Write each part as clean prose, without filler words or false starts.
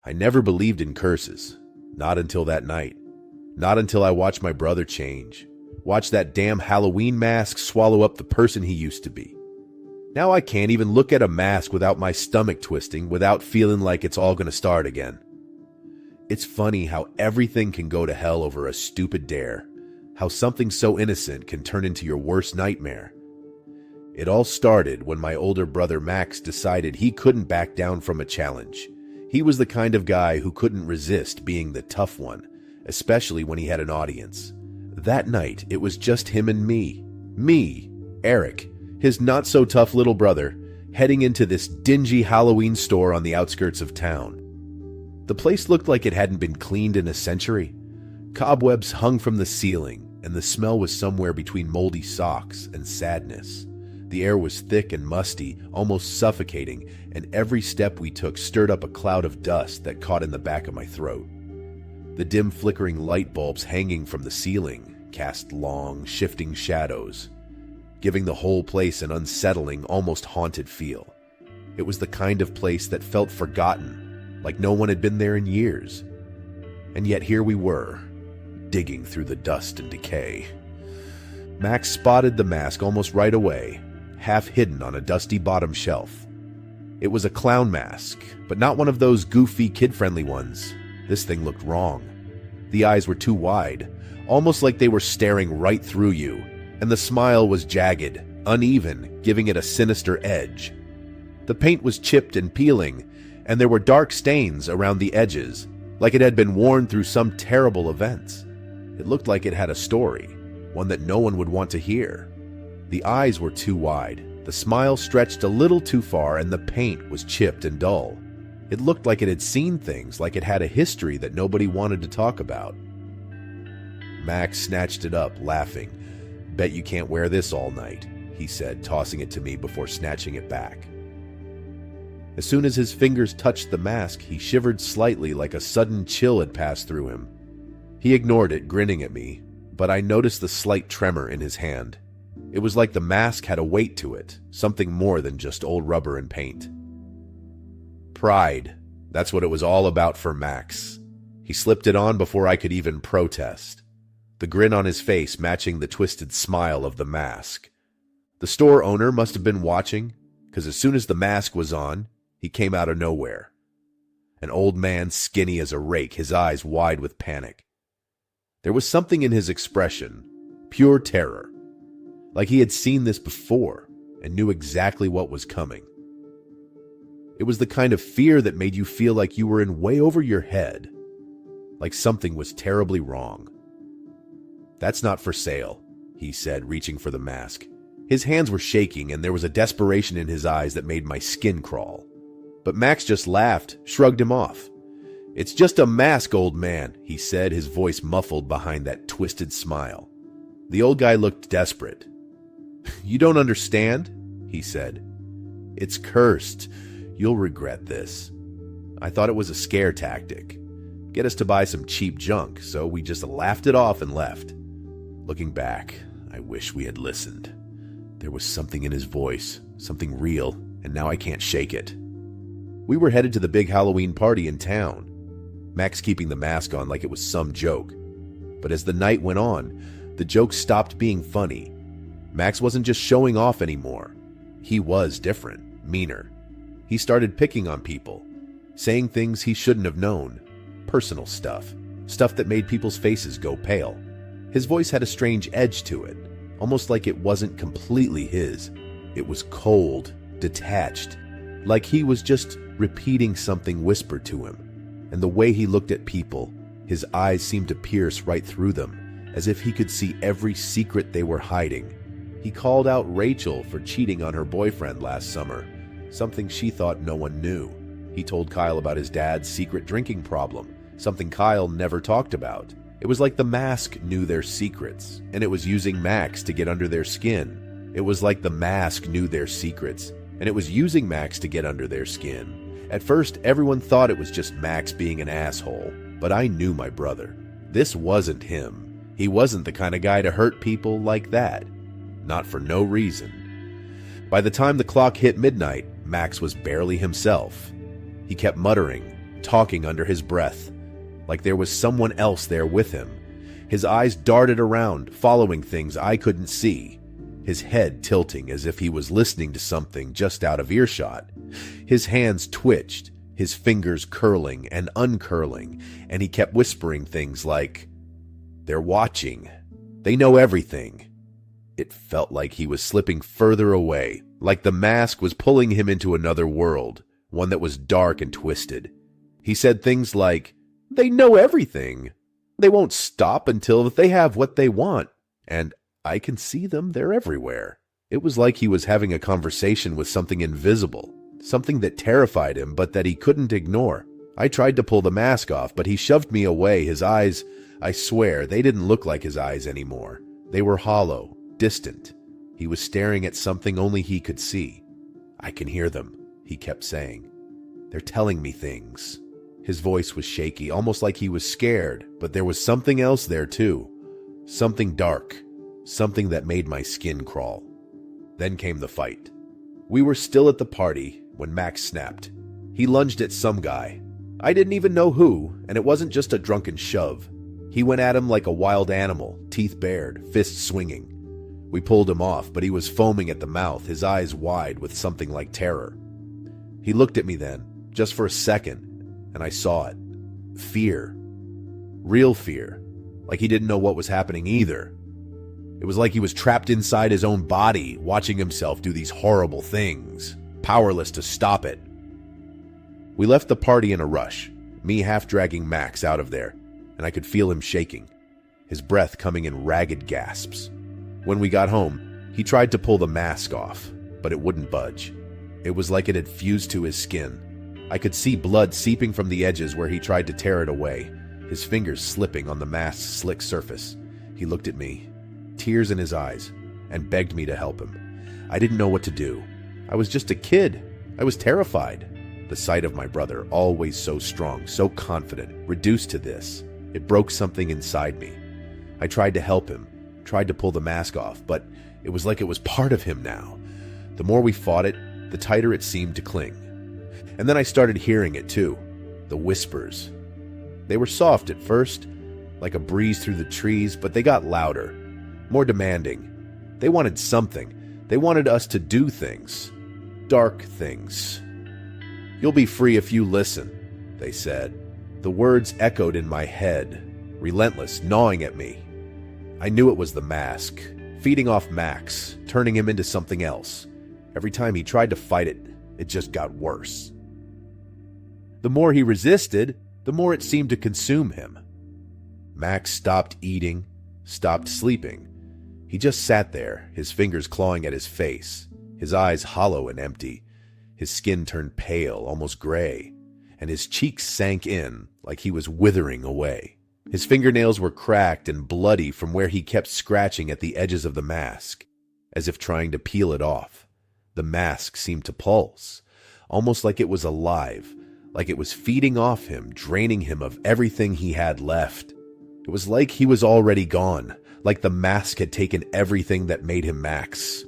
I never believed in curses. Not until that night. Not until I watched my brother change. Watched that damn Halloween mask swallow up the person he used to be. Now I can't even look at a mask without my stomach twisting, without feeling like it's all gonna start again. It's funny how everything can go to hell over a stupid dare. How something so innocent can turn into your worst nightmare. It all started when my older brother Max decided he couldn't back down from a challenge. He was the kind of guy who couldn't resist being the tough one, especially when he had an audience. That night, it was just him and me. Me, Eric, his not-so-tough little brother, heading into this dingy Halloween store on the outskirts of town. The place looked like it hadn't been cleaned in a century. Cobwebs hung from the ceiling, and the smell was somewhere between moldy socks and sadness. The air was thick and musty, almost suffocating, and every step we took stirred up a cloud of dust that caught in the back of my throat. The dim flickering light bulbs hanging from the ceiling cast long, shifting shadows, giving the whole place an unsettling, almost haunted feel. It was the kind of place that felt forgotten, like no one had been there in years. And yet here we were, digging through the dust and decay. Max spotted the mask almost right away, half hidden on a dusty bottom shelf. It was a clown mask, but not one of those goofy, kid-friendly ones. This thing looked wrong. The eyes were too wide, almost like they were staring right through you, and the smile was jagged, uneven, giving it a sinister edge. The paint was chipped and peeling, and there were dark stains around the edges, like it had been worn through some terrible events. It looked like it had a story, one that no one would want to hear. The eyes were too wide, the smile stretched a little too far, and the paint was chipped and dull. It looked like it had seen things, like it had a history that nobody wanted to talk about. Max snatched it up, laughing. "Bet you can't wear this all night," he said, tossing it to me before snatching it back. As soon as his fingers touched the mask, he shivered slightly, like a sudden chill had passed through him. He ignored it, grinning at me, but I noticed the slight tremor in his hand. It was like the mask had a weight to it, something more than just old rubber and paint. Pride. That's what it was all about for Max. He slipped it on before I could even protest, the grin on his face matching the twisted smile of the mask. The store owner must have been watching, because as soon as the mask was on, he came out of nowhere. An old man, skinny as a rake, his eyes wide with panic. There was something in his expression, pure terror, like he had seen this before and knew exactly what was coming. It was the kind of fear that made you feel like you were in way over your head, like something was terribly wrong. "That's not for sale," he said, reaching for the mask. His hands were shaking, and there was a desperation in his eyes that made my skin crawl. But Max just laughed, shrugged him off. "It's just a mask, old man," he said, his voice muffled behind that twisted smile. The old guy looked desperate. "You don't understand," he said. "It's cursed. You'll regret this." I thought it was a scare tactic. Get us to buy some cheap junk, so we just laughed it off and left. Looking back, I wish we had listened. There was something in his voice, something real, and now I can't shake it. We were headed to the big Halloween party in town, Max keeping the mask on like it was some joke. But as the night went on, the jokes stopped being funny. Max wasn't just showing off anymore. He was different, meaner. He started picking on people, saying things he shouldn't have known, personal stuff that made people's faces go pale. His voice had a strange edge to it, almost like it wasn't completely his. It was cold, detached, like he was just repeating something whispered to him. And the way he looked at people, his eyes seemed to pierce right through them, as if he could see every secret they were hiding. He called out Rachel for cheating on her boyfriend last summer, something she thought no one knew. He told Kyle about his dad's secret drinking problem, something Kyle never talked about. It was like the mask knew their secrets, and it was using Max to get under their skin. It was like the mask knew their secrets, and it was using Max to get under their skin. At first, everyone thought it was just Max being an asshole, but I knew my brother. This wasn't him. He wasn't the kind of guy to hurt people like that. Not for no reason. By the time the clock hit midnight, Max was barely himself. He kept muttering, talking under his breath, like there was someone else there with him. His eyes darted around, following things I couldn't see, his head tilting as if he was listening to something just out of earshot. His hands twitched, his fingers curling and uncurling, and he kept whispering things like, "They're watching. They know everything." It felt like he was slipping further away, like the mask was pulling him into another world, one that was dark and twisted. He said things like, "They know everything. They won't stop until they have what they want. And I can see them, they're everywhere." It was like he was having a conversation with something invisible, something that terrified him but that he couldn't ignore. I tried to pull the mask off, but he shoved me away. His eyes, I swear, they didn't look like his eyes anymore. They were hollow, distant. He was staring at something only he could see. "I can hear them," he kept saying. "They're telling me things." His voice was shaky, almost like he was scared, but there was something else there too. Something dark, something that made my skin crawl. Then came the fight. We were still at the party when Max snapped. He lunged at some guy. I didn't even know who, and it wasn't just a drunken shove. He went at him like a wild animal, teeth bared, fists swinging. We pulled him off, but he was foaming at the mouth, his eyes wide with something like terror. He looked at me then, just for a second, and I saw it. Fear. Real fear. Like he didn't know what was happening either. It was like he was trapped inside his own body, watching himself do these horrible things, powerless to stop it. We left the party in a rush, me half-dragging Max out of there, and I could feel him shaking, his breath coming in ragged gasps. When we got home, he tried to pull the mask off, but it wouldn't budge. It was like it had fused to his skin. I could see blood seeping from the edges where he tried to tear it away, his fingers slipping on the mask's slick surface. He looked at me, tears in his eyes, and begged me to help him. I didn't know what to do. I was just a kid. I was terrified. The sight of my brother, always so strong, so confident, reduced to this. It broke something inside me. I tried to help him, tried to pull the mask off, but it was like it was part of him now. The more we fought it, the tighter it seemed to cling. And then I started hearing it too, the whispers. They were soft at first, like a breeze through the trees, but they got louder, more demanding. They wanted something. They wanted us to do things. Dark things. "You'll be free if you listen," they said. The words echoed in my head, relentless, gnawing at me. I knew it was the mask, feeding off Max, turning him into something else. Every time he tried to fight it, it just got worse. The more he resisted, the more it seemed to consume him. Max stopped eating, stopped sleeping. He just sat there, his fingers clawing at his face, his eyes hollow and empty. His skin turned pale, almost gray, and his cheeks sank in like he was withering away. His fingernails were cracked and bloody from where he kept scratching at the edges of the mask, as if trying to peel it off. The mask seemed to pulse, almost like it was alive, like it was feeding off him, draining him of everything he had left. It was like he was already gone, like the mask had taken everything that made him Max.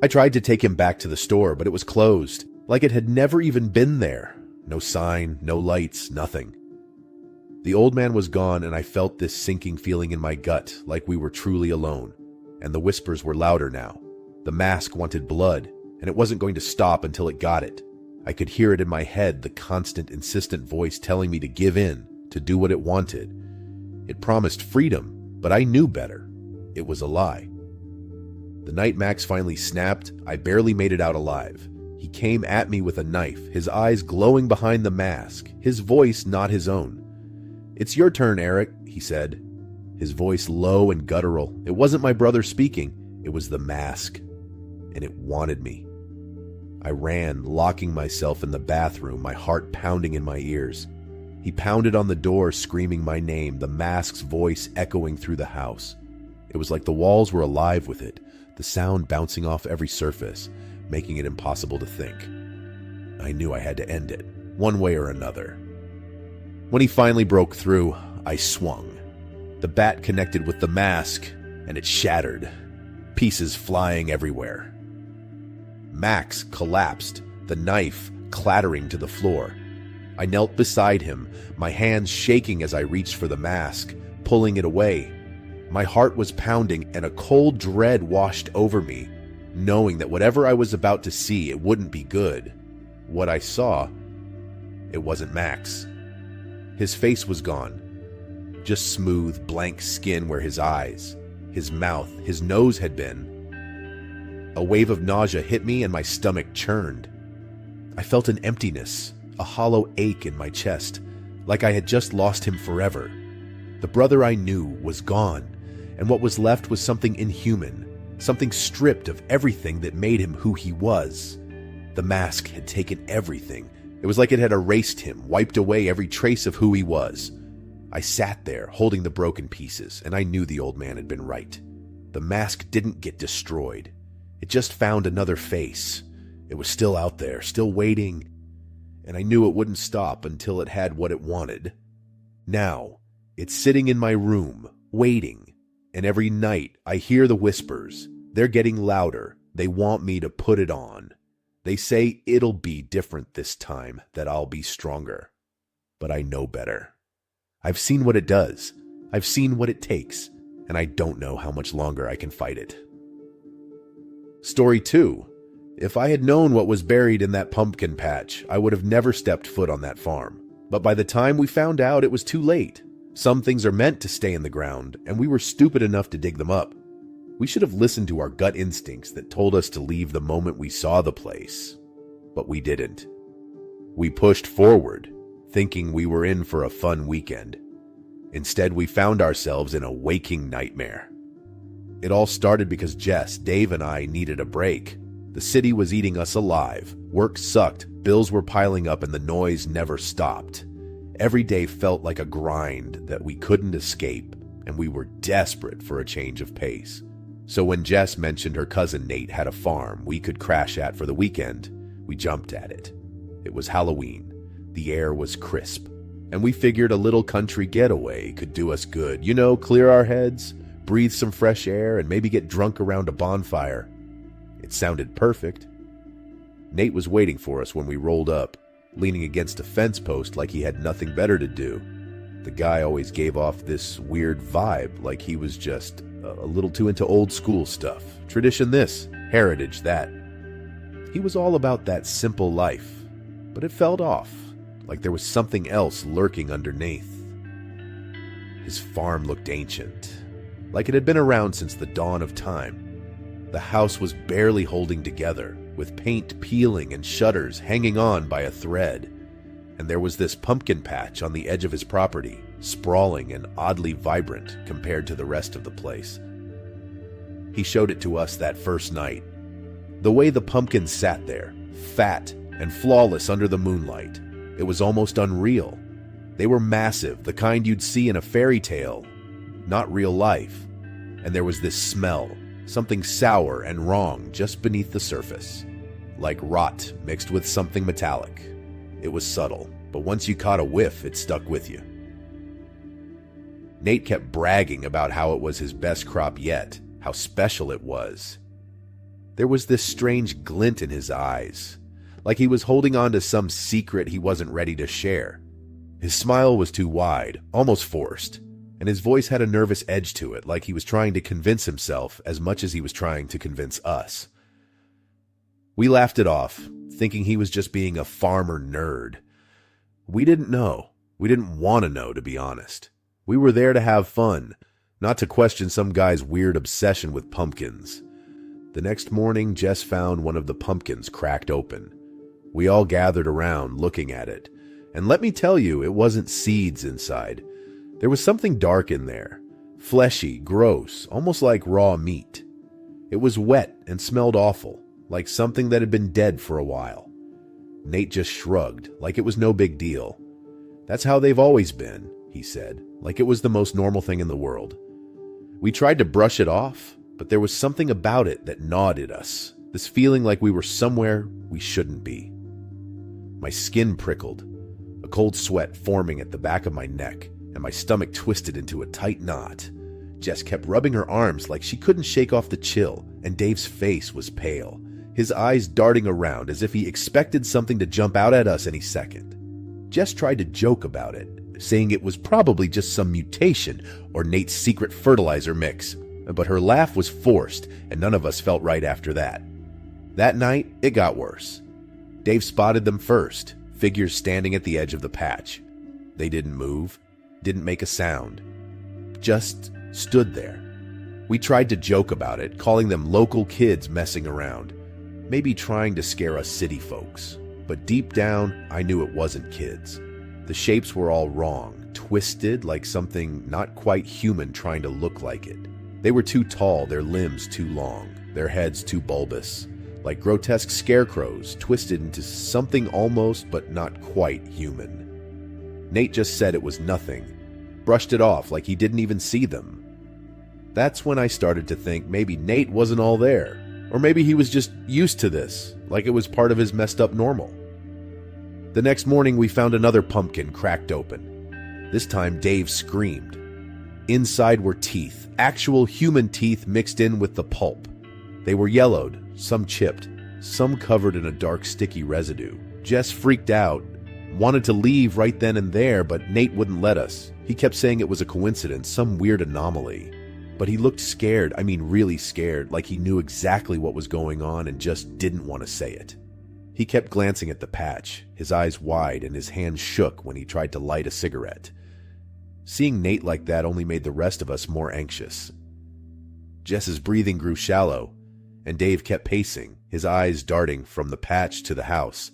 I tried to take him back to the store, but it was closed, like it had never even been there. No sign, no lights, nothing. The old man was gone, and I felt this sinking feeling in my gut, like we were truly alone. And the whispers were louder now. The mask wanted blood, and it wasn't going to stop until it got it. I could hear it in my head, the constant, insistent voice telling me to give in, to do what it wanted. It promised freedom, but I knew better. It was a lie. The night Max finally snapped, I barely made it out alive. He came at me with a knife, his eyes glowing behind the mask, his voice not his own. "It's your turn, Eric," he said. His voice low and guttural. It wasn't my brother speaking. It was the mask. And it wanted me. I ran, locking myself in the bathroom, my heart pounding in my ears. He pounded on the door, screaming my name, the mask's voice echoing through the house. It was like the walls were alive with it, the sound bouncing off every surface, making it impossible to think. I knew I had to end it, one way or another. When he finally broke through, I swung. The bat connected with the mask, and it shattered, pieces flying everywhere. Max collapsed, the knife clattering to the floor. I knelt beside him, my hands shaking as I reached for the mask, pulling it away. My heart was pounding and a cold dread washed over me, knowing that whatever I was about to see, it wouldn't be good. What I saw, it wasn't Max. His face was gone. Just smooth, blank skin where his eyes, his mouth, his nose had been. A wave of nausea hit me and my stomach churned. I felt an emptiness, a hollow ache in my chest, like I had just lost him forever. The brother I knew was gone, and what was left was something inhuman, something stripped of everything that made him who he was. The mask had taken everything. It was like it had erased him, wiped away every trace of who he was. I sat there, holding the broken pieces, and I knew the old man had been right. The mask didn't get destroyed. It just found another face. It was still out there, still waiting, and I knew it wouldn't stop until it had what it wanted. Now, it's sitting in my room, waiting, and every night I hear the whispers. They're getting louder. They want me to put it on. They say it'll be different this time, that I'll be stronger. But I know better. I've seen what it does. I've seen what it takes, and I don't know how much longer I can fight it. Story 2. If I had known what was buried in that pumpkin patch, I would have never stepped foot on that farm. But by the time we found out, it was too late. Some things are meant to stay in the ground, and we were stupid enough to dig them up. We should have listened to our gut instincts that told us to leave the moment we saw the place. But we didn't. We pushed forward, thinking we were in for a fun weekend. Instead, we found ourselves in a waking nightmare. It all started because Jess, Dave, and I needed a break. The city was eating us alive. Work sucked, bills were piling up, and the noise never stopped. Every day felt like a grind that we couldn't escape, and we were desperate for a change of pace. So when Jess mentioned her cousin Nate had a farm we could crash at for the weekend, we jumped at it. It was Halloween. The air was crisp, and we figured a little country getaway could do us good. You know, clear our heads, breathe some fresh air, and maybe get drunk around a bonfire. It sounded perfect. Nate was waiting for us when we rolled up, leaning against a fence post like he had nothing better to do. The guy always gave off this weird vibe, like he was just a little too into old school stuff. Tradition this, heritage that. He was all about that simple life, but it felt off, like there was something else lurking underneath. His farm looked ancient, like it had been around since the dawn of time. The house was barely holding together, with paint peeling and shutters hanging on by a thread. And there was this pumpkin patch on the edge of his property, sprawling and oddly vibrant compared to the rest of the place. He showed it to us that first night. The way the pumpkins sat there, fat and flawless under the moonlight, it was almost unreal. They were massive, the kind you'd see in a fairy tale, not real life. And there was this smell, something sour and wrong just beneath the surface, like rot mixed with something metallic. It was subtle, but once you caught a whiff, it stuck with you. Nate kept bragging about how it was his best crop yet, how special it was. There was this strange glint in his eyes, like he was holding on to some secret he wasn't ready to share. His smile was too wide, almost forced, and his voice had a nervous edge to it, like he was trying to convince himself as much as he was trying to convince us. We laughed it off, thinking he was just being a farmer nerd. We didn't know. We didn't want to know, to be honest. We were there to have fun, not to question some guy's weird obsession with pumpkins. The next morning, Jess found one of the pumpkins cracked open. We all gathered around, looking at it. And let me tell you, it wasn't seeds inside. There was something dark in there. Fleshy, gross, almost like raw meat. It was wet and smelled awful, like something that had been dead for a while. Nate just shrugged, like it was no big deal. That's how they've always been, he said, like it was the most normal thing in the world. We tried to brush it off, but there was something about it that gnawed at us, this feeling like we were somewhere we shouldn't be. My skin prickled, a cold sweat forming at the back of my neck, and my stomach twisted into a tight knot. Jess kept rubbing her arms like she couldn't shake off the chill, and Dave's face was pale, his eyes darting around as if he expected something to jump out at us any second. Jess tried to joke about it, saying it was probably just some mutation or Nate's secret fertilizer mix, but her laugh was forced and none of us felt right after that. That night, it got worse. Dave spotted them first, figures standing at the edge of the patch. They didn't move, didn't make a sound, just stood there. We tried to joke about it, calling them local kids messing around, maybe trying to scare us city folks. But deep down, I knew it wasn't kids. The shapes were all wrong, twisted like something not quite human trying to look like it. They were too tall, their limbs too long, their heads too bulbous, like grotesque scarecrows twisted into something almost but not quite human. Nate just said it was nothing, brushed it off like he didn't even see them. That's when I started to think maybe Nate wasn't all there, or maybe he was just used to this, like it was part of his messed up normal. The next morning, we found another pumpkin cracked open. This time, Dave screamed. Inside were teeth, actual human teeth mixed in with the pulp. They were yellowed, some chipped, some covered in a dark, sticky residue. Jess freaked out, wanted to leave right then and there, but Nate wouldn't let us. He kept saying it was a coincidence, some weird anomaly. But he looked scared, really scared, like he knew exactly what was going on and just didn't want to say it. He kept glancing at the patch, his eyes wide and his hands shook when he tried to light a cigarette. Seeing Nate like that only made the rest of us more anxious. Jess's breathing grew shallow, and Dave kept pacing, his eyes darting from the patch to the house,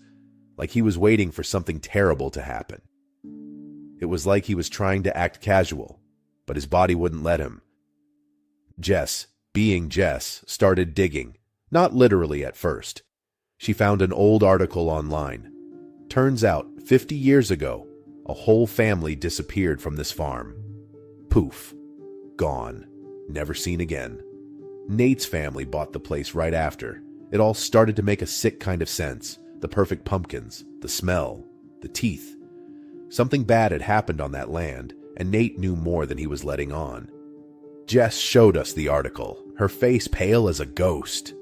like he was waiting for something terrible to happen. It was like he was trying to act casual, but his body wouldn't let him. Jess, being Jess, started digging, not literally at first. She found an old article online. Turns out, 50 years ago, a whole family disappeared from this farm. Poof. Gone. Never seen again. Nate's family bought the place right after. It all started to make a sick kind of sense. The perfect pumpkins, the smell, the teeth. Something bad had happened on that land, and Nate knew more than he was letting on. Jess showed us the article, her face pale as a ghost.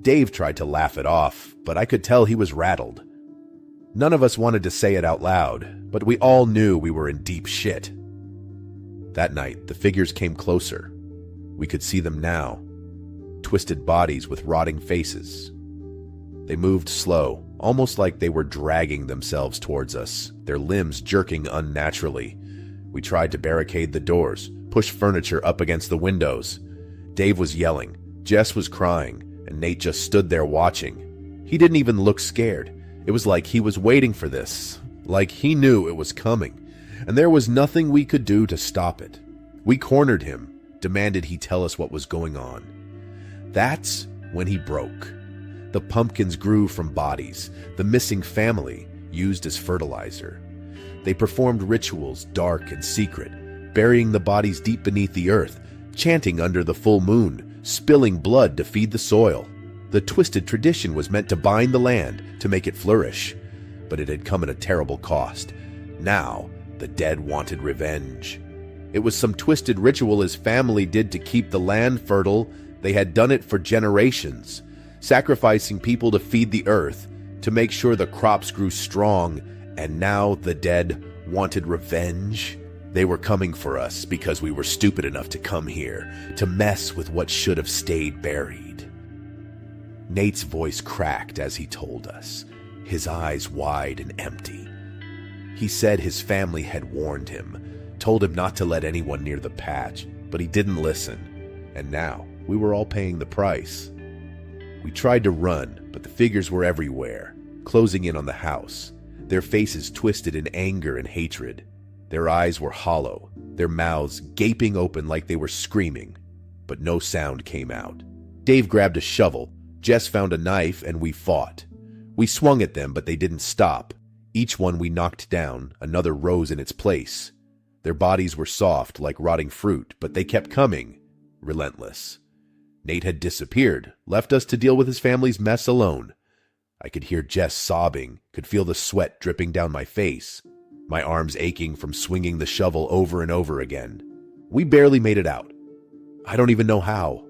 Dave tried to laugh it off, but I could tell he was rattled. None of us wanted to say it out loud, but we all knew we were in deep shit. That night, the figures came closer. We could see them now. Twisted bodies with rotting faces. They moved slow, almost like they were dragging themselves towards us, their limbs jerking unnaturally. We tried to barricade the doors, push furniture up against the windows. Dave was yelling, Jess was crying, and Nate just stood there watching. He didn't even look scared. It was like he was waiting for this, like he knew it was coming, and there was nothing we could do to stop it. We cornered him, demanded he tell us what was going on. That's when he broke. The pumpkins grew from bodies, the missing family used as fertilizer. They performed rituals dark and secret, burying the bodies deep beneath the earth, chanting under the full moon, spilling blood to feed the soil. The twisted tradition was meant to bind the land, to make it flourish, but it had come at a terrible cost. Now, the dead wanted revenge. It was some twisted ritual his family did to keep the land fertile. They had done it for generations, sacrificing people to feed the earth, to make sure the crops grew strong, and now the dead wanted revenge. They were coming for us because we were stupid enough to come here, to mess with what should have stayed buried. Nate's voice cracked as he told us, his eyes wide and empty. He said his family had warned him, told him not to let anyone near the patch, but he didn't listen, and now we were all paying the price. We tried to run, but the figures were everywhere, closing in on the house, their faces twisted in anger and hatred. Their eyes were hollow, their mouths gaping open like they were screaming, but no sound came out. Dave grabbed a shovel, Jess found a knife, and we fought. We swung at them, but they didn't stop. Each one we knocked down, another rose in its place. Their bodies were soft like rotting fruit, but they kept coming, relentless. Nate had disappeared, left us to deal with his family's mess alone. I could hear Jess sobbing, could feel the sweat dripping down my face, my arms aching from swinging the shovel over and over again. We barely made it out. I don't even know how.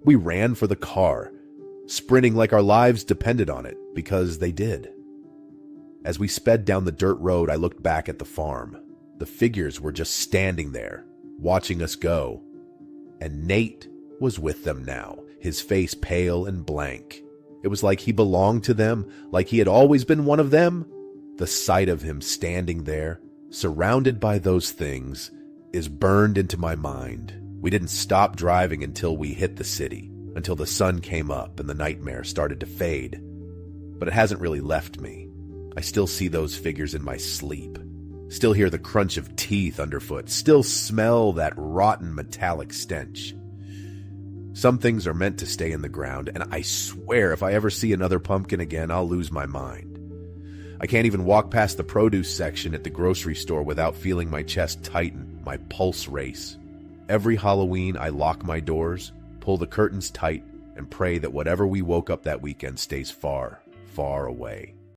We ran for the car, sprinting like our lives depended on it, because they did. As we sped down the dirt road, I looked back at the farm. The figures were just standing there, watching us go. And Nate was with them now, his face pale and blank. It was like he belonged to them, like he had always been one of them. The sight of him standing there, surrounded by those things, is burned into my mind. We didn't stop driving until we hit the city, until the sun came up and the nightmare started to fade. But it hasn't really left me. I still see those figures in my sleep, still hear the crunch of teeth underfoot, still smell that rotten metallic stench. Some things are meant to stay in the ground, and I swear if I ever see another pumpkin again, I'll lose my mind. I can't even walk past the produce section at the grocery store without feeling my chest tighten, my pulse race. Every Halloween, I lock my doors, pull the curtains tight, and pray that whatever we woke up that weekend stays far, far away.